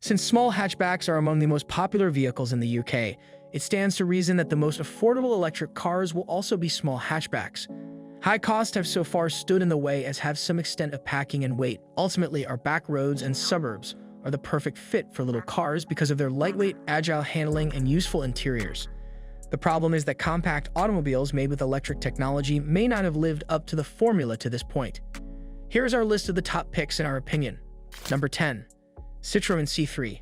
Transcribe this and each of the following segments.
Since small hatchbacks are among the most popular vehicles in the UK, it stands to reason that the most affordable electric cars will also be small hatchbacks. High costs have so far stood in the way as have some extent of packing and weight. Ultimately, our back roads and suburbs are the perfect fit for little cars because of their lightweight, agile handling and useful interiors. The problem is that compact automobiles made with electric technology may not have lived up to the formula to this point. Here's our list of the top picks in our opinion. Number 10. Citron C3.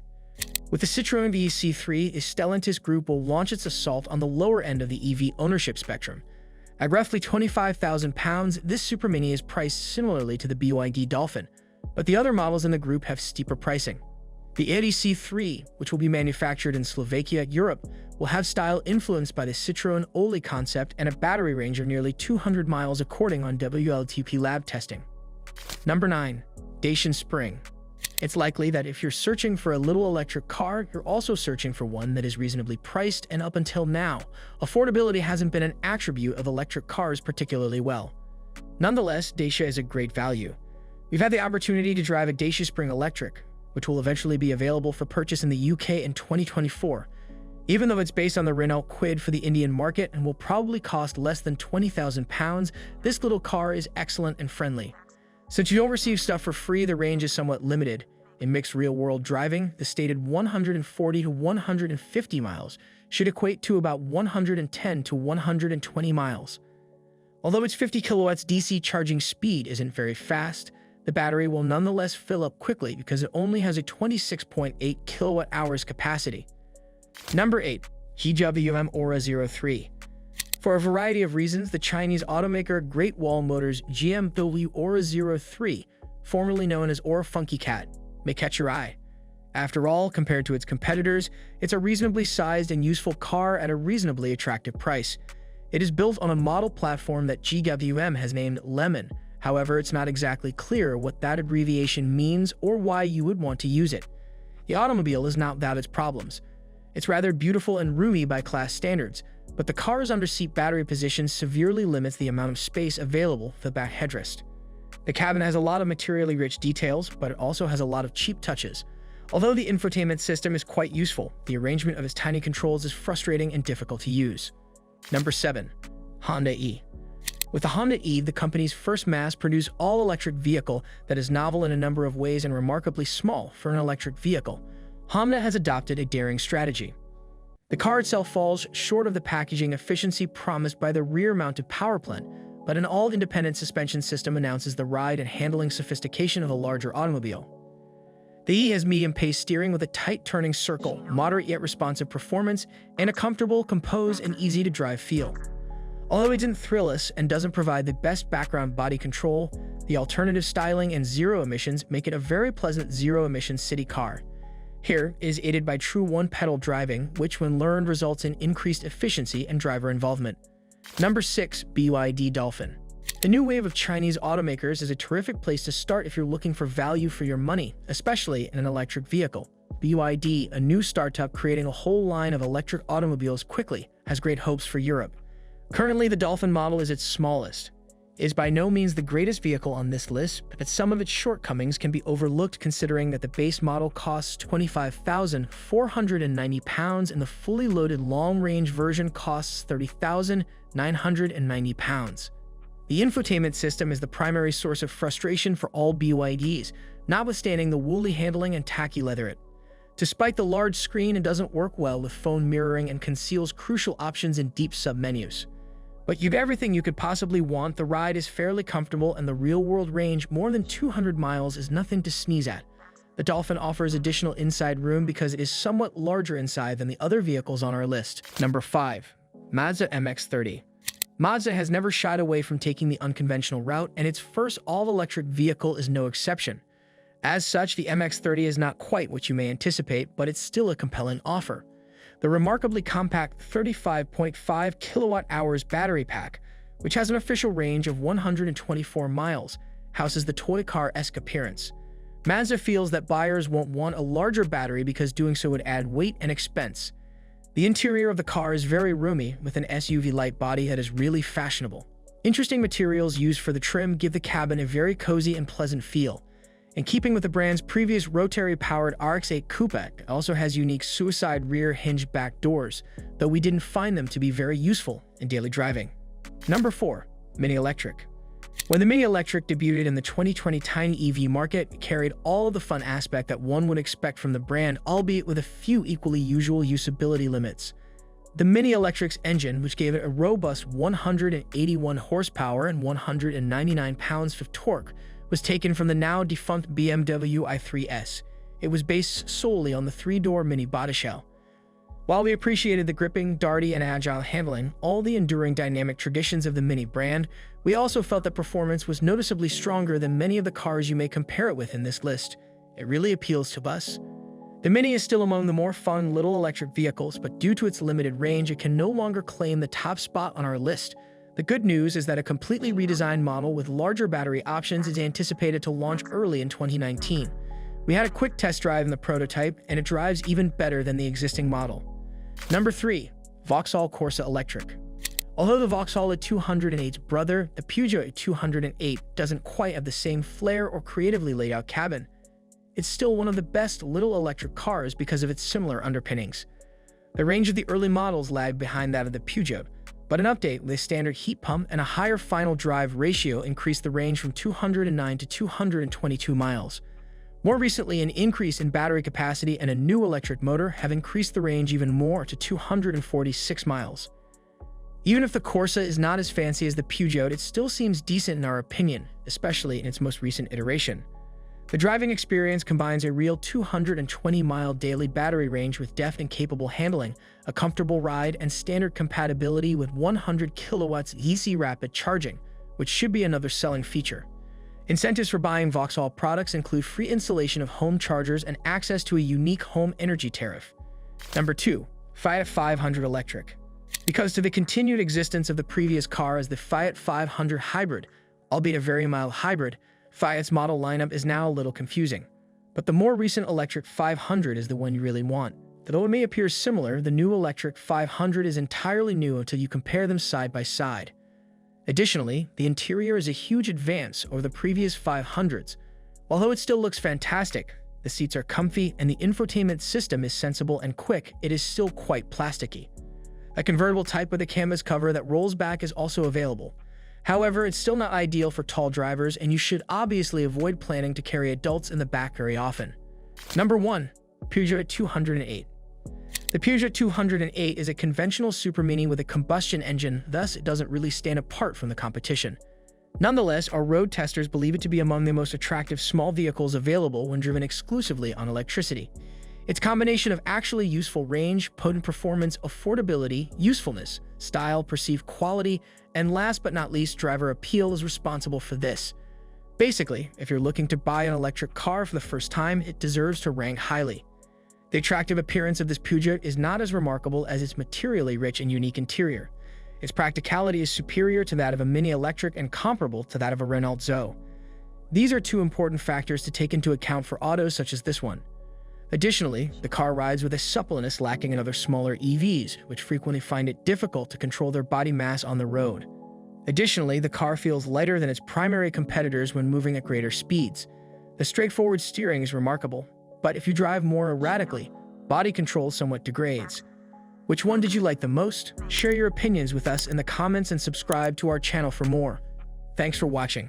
With the Citron SE3, Stellantis Group will launch its assault on the lower end of the EV ownership spectrum. At roughly £25,000, this Super Mini is priced similarly to the BYD Dolphin, but the other models in the group have steeper pricing. The SE3, which will be manufactured in Slovakia, Europe, will have style influenced by the Citron Oli concept and a battery range of nearly 200 miles according on WLTP lab testing. Number 9. Daiso Spring. It's likely that if you're searching for a little electric car, you're also searching for one that is reasonably priced, and up until now, affordability hasn't been an attribute of electric cars particularly well. Nonetheless, Daiso is a great value. We've had the opportunity to drive a Daiso Spring Electric, which will eventually be available for purchase in the UK in 2024. Even though it's based on the Renault Kwid for the Indian market and will probably cost less than £20,000, this little car is excellent and friendly. Since you don't receive stuff for free, the range is somewhat limited. In mixed real-world driving, the stated 140 to 150 miles should equate to about 110 to 120 miles. Although its 50 kilowatts DC charging speed isn't very fast, the battery will nonetheless fill up quickly because it only has a 26.8 kilowatt-hours capacity. Number 8. GMW Ora 03. For a variety of reasons, the Chinese automaker Great Wall Motor's GMW Ora 03, formerly known as Ora Funky Cat, may catch your eye. After all, compared to its competitors, it's a reasonably sized and useful car at a reasonably attractive price. It is built on a model platform that GWM has named Lemon. However, it's not exactly clear what that abbreviation means or why you would want to use it. The automobile is not without its problems. It's rather beautiful and roomy by class standards, but the car's under-seat battery position severely limits the amount of space available for the back headrest. The cabin has a lot of materially rich details, but it also has a lot of cheap touches. Although the infotainment system is quite useful, the arrangement of its tiny controls is frustrating and difficult to use. Number 7. Honda E. With the Honda E, the company's first mass-produced all-electric vehicle that is novel in a number of ways and remarkably small for an electric vehicle, Honda has adopted a daring strategy. The car itself falls short of the packaging efficiency promised by the rear-mounted power plant, but an all-independent suspension system announces the ride and handling sophistication of a larger automobile. The E has medium-pace steering with a tight-turning circle, moderate yet responsive performance, and a comfortable, composed, and easy-to-drive feel. Although it didn't thrill us and doesn't provide the best background body control, the alternative styling and zero emissions make it a very pleasant zero-emission city car. Here, it is aided by true one-pedal driving, which when learned results in increased efficiency and driver involvement. Number 6. BYD Dolphin. The new wave of Chinese automakers is a terrific place to start if you're looking for value for your money, especially in an electric vehicle. BYD, a new startup creating a whole line of electric automobiles quickly, has great hopes for Europe. Currently, the Dolphin model is its smallest. It is by no means the greatest vehicle on this list, but some of its shortcomings can be overlooked considering that the base model costs £25,490 and the fully loaded long-range version costs £30,990. The infotainment system is the primary source of frustration for all BYDs, notwithstanding the woolly handling and tacky leatherette. Despite the large screen, it doesn't work well with phone mirroring and conceals crucial options in deep submenus. But you've everything you could possibly want. The ride is fairly comfortable and the real-world range, more than 200 miles, is nothing to sneeze at. The Dolphin offers additional inside room because it is somewhat larger inside than the other vehicles on our list. Number 5. Mazza MX30. Mazda has never shied away from taking the unconventional route, and its first all-electric vehicle is no exception. As such, the MX30 is not quite what you may anticipate, but it's still a compelling offer. The remarkably compact 35.5 kilowatt-hours battery pack, which has an official range of 124 miles, houses the toy car-esque appearance. Mazda feels that buyers won't want a larger battery because doing so would add weight and expense. The interior of the car is very roomy, with an SUV-like body that is really fashionable. Interesting materials used for the trim give the cabin a very cozy and pleasant feel. In keeping with the brand's previous rotary-powered RX-8 coupe, it also has unique suicide rear hinge back doors, though we didn't find them to be very useful in daily driving. Number 4. Mini Electric. When the Mini Electric debuted in the 2020 tiny EV market, it carried all of the fun aspect that one would expect from the brand, albeit with a few equally usual usability limits. The Mini Electric's engine, which gave it a robust 181 horsepower and 199 pounds of torque, was taken from the now-defunct BMW i3S. It was based solely on the 3-door Mini bodyshell. While we appreciated the gripping, darty, and agile handling, all the enduring dynamic traditions of the Mini brand, we also felt that performance was noticeably stronger than many of the cars you may compare it with in this list. It really appeals to us. The Mini is still among the more fun little electric vehicles, but due to its limited range, it can no longer claim the top spot on our list. The good news is that a completely redesigned model with larger battery options is anticipated to launch early in 2019. We had a quick test drive in the prototype, and it drives even better than the existing model. Number 3. Vauxhall Corsa Electric. Although the Vauxhall E208's brother, the Peugeot E208, doesn't quite have the same flair or creatively laid out cabin, it's still one of the best little electric cars because of its similar underpinnings. The range of the early models lagged behind that of the Peugeot, but an update with a standard heat pump and a higher final drive ratio increased the range from 209 to 222 miles. More recently, an increase in battery capacity and a new electric motor have increased the range even more to 246 miles. Even if the Corsa is not as fancy as the Peugeot, it still seems decent in our opinion, especially in its most recent iteration. The driving experience combines a real 220-mile daily battery range with deft and capable handling, a comfortable ride, and standard compatibility with 100 kilowatts DC rapid charging, which should be another selling feature. Incentives for buying Vauxhall products include free installation of home chargers and access to a unique home energy tariff. Number 2. Fiat 500 Electric. Because to the continued existence of the previous car as the Fiat 500 Hybrid, albeit a very mild hybrid, Fiat's model lineup is now a little confusing. But the more recent electric 500 is the one you really want. Though it may appear similar, the new electric 500 is entirely new until you compare them side by side. Additionally, the interior is a huge advance over the previous 500s. Although it still looks fantastic, the seats are comfy and the infotainment system is sensible and quick, it is still quite plasticky. A convertible type with a canvas cover that rolls back is also available. However, it's still not ideal for tall drivers, and you should obviously avoid planning to carry adults in the back very often. Number 1. Peugeot 208. The Peugeot 208 is a conventional super mini with a combustion engine, thus it doesn't really stand apart from the competition. Nonetheless, our road testers believe it to be among the most attractive small vehicles available when driven exclusively on electricity. Its combination of actually useful range, potent performance, affordability, usefulness, style, perceived quality, and last but not least, driver appeal is responsible for this. Basically, if you're looking to buy an electric car for the first time, it deserves to rank highly. The attractive appearance of this Peugeot is not as remarkable as its materially rich and unique interior. Its practicality is superior to that of a Mini Electric and comparable to that of a Renault Zoe. These are two important factors to take into account for autos such as this one. Additionally, the car rides with a suppleness lacking in other smaller EVs, which frequently find it difficult to control their body mass on the road. Additionally, the car feels lighter than its primary competitors when moving at greater speeds. The straightforward steering is remarkable, but if you drive more erratically, body control somewhat degrades. Which one did you like the most? Share your opinions with us in the comments and subscribe to our channel for more. Thanks for watching.